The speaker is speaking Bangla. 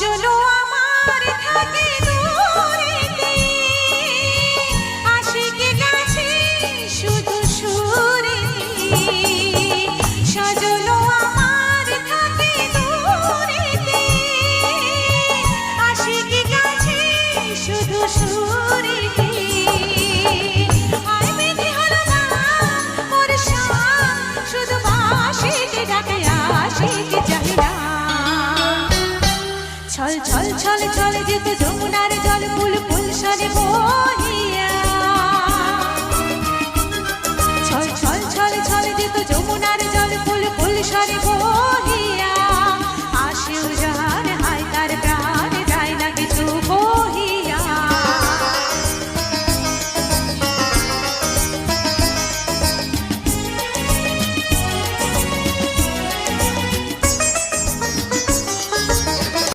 সজলো আমার থাকে দূরেতে, আশিকে কাছে শুধু সুরেতে। সজলো আমার থাকে দূরেতে, আশিকে কাছে শুধু সুরেতে। আয় বেঁধে হলো না মোর শাম, শুধু বাঁশিতে ডাকে আশিক চাহে না। ছল ছল ছল ছল যেত যমুনার জল ফুল ফুল সরে বহিয়া। ছল ছল ছল ছল যেত যমুনার জল ফুল ফুল সরে বহিয়া।